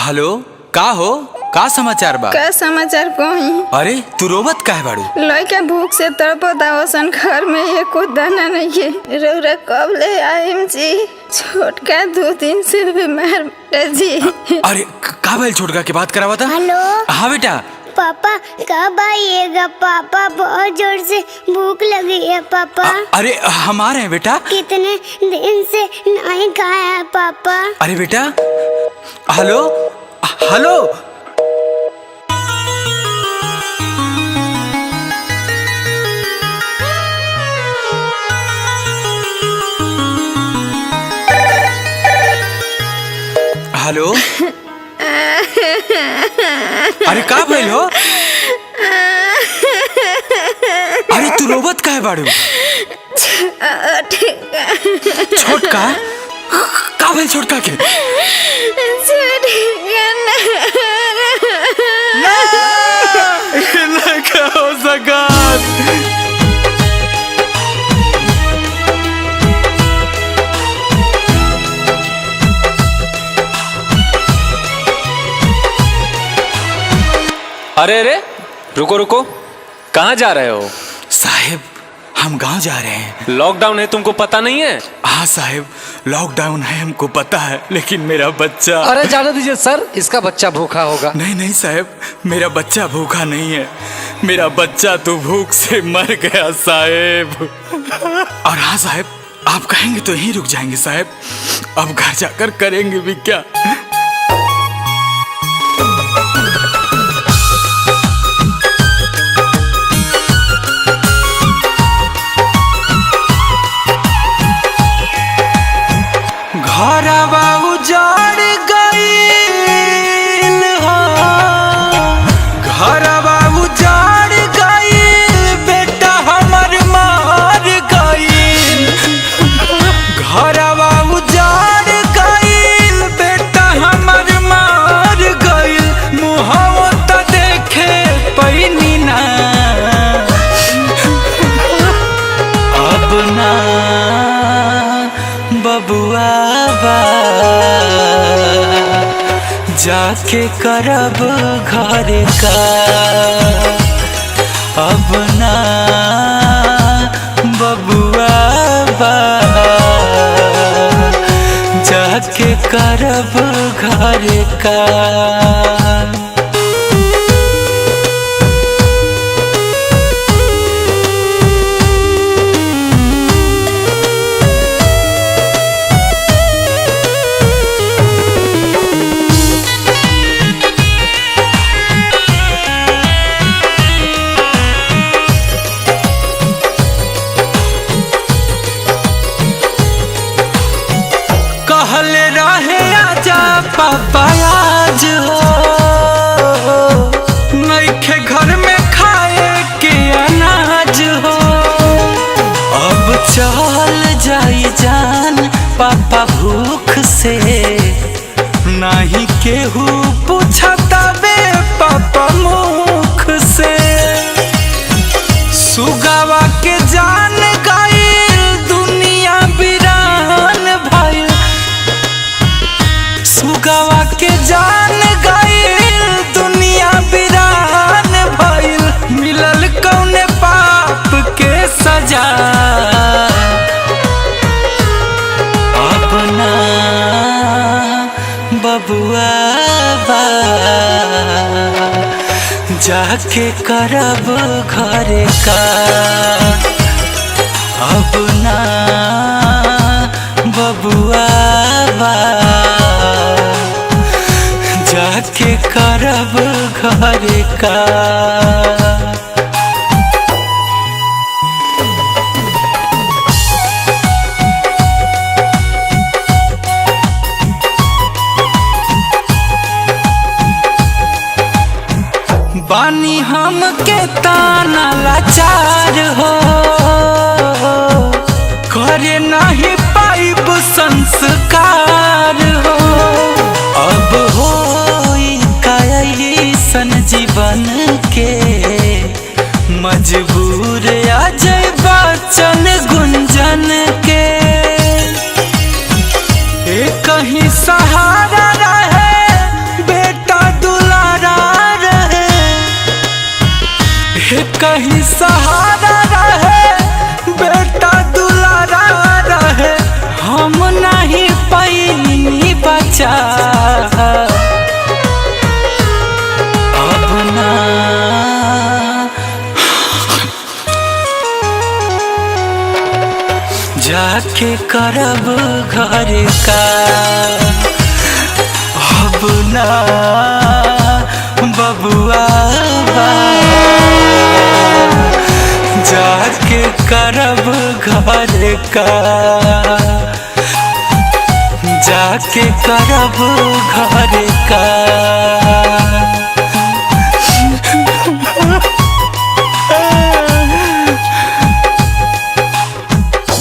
Hello, का हो? का समाचार बा? का समाचार कही? अरे तू रोवत काहे बाड़ू? लइका भूख से तड़पत आवसन, घर में एको दाना नहीं है। रउरा कब ले आइम जी? छोटका 2 दिन से बीमार बेटा जी। अरे का भइल? छोटका के बात करावा था? हेलो हाँ बेटा। पापा कब आइएगा? पापा बहुत जोर से भूख लगी है पापा। अरे हम आ रहे हैं बेटा। कितने दिन से नहीं खाया है पापा। अरे बेटा, हेलो हेलो। हेलो। अरे का भइल हो? अरे तू रोवत काहे बाड़ू? छोटका का भइल? छोटका के लगा हो सकत। अरे अरे रुको रुको, कहाँ जा रहे हो? साहेब हम गांव जा रहे हैं। लॉकडाउन है, तुमको पता नहीं है? हाँ साहेब, लॉकडाउन है हमको पता है, लेकिन मेरा बच्चा। अरे जाने दीजिए सर, इसका बच्चा भूखा होगा। नहीं नहीं साहब, मेरा बच्चा भूखा नहीं है। मेरा बच्चा तो भूख से मर गया साहेब। और हाँ साहेब, आप कहेंगे तो यहीं रुक जाएंगे साहेब। अब घर जाकर करेंगे भी क्या? घरवा उजाड़ गईल हो, घरवा उजाड़ गईल, बेटा हमर मार गईल। घरवा उजाड़ गईल, बेटा हमर मार गईल। मुहावा त देखे पैनी ना, अब ना बबुआ जाके करब घर का। अब ना बबुआ जाके करब घर का। कहले रहे आजा पापा आज हो, नइखे घर में खाए के अनाज हो। अब चल जाई जान पापा भूख से, नहीं केहू पूछता बे पापा मुख से। सुगावा के जान गईल, दुनिया बिरान भइल। सुगावा के जान गईल, दुनिया बिरान भइल। मिलल कौने पाप के सजा, अब ना बबुआ जाके करब घर का। अब ना बबुआ जाके करब घर का। बानी हम के ताना लाचार हो, करे नहीं पाइब संस्कार हो। अब होई कैसन जीवन के, मजबूर आ जाए बचन गुंजन के। कहीं सहारा रहे कहीं सहारा रहे, बेटा दुलारा रहे, हम नहीं पैनी बचा अब ना। जाके करब घर का अब ना बबुआ बा। जाके करब घर का, जाके करब घर का।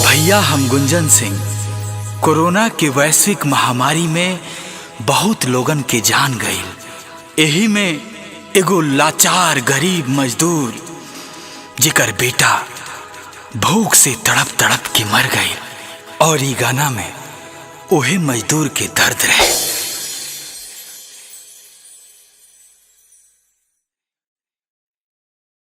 भैया हम गुंजन सिंह कोरोना के वैश्विक महामारी में बहुत लोगन के जान गई। यही में एगो लाचार गरीब मजदूर जेकर बेटा भूख से तड़प तड़प के मर गई, और ई गाना में ओहे मजदूर के दर्द रहे।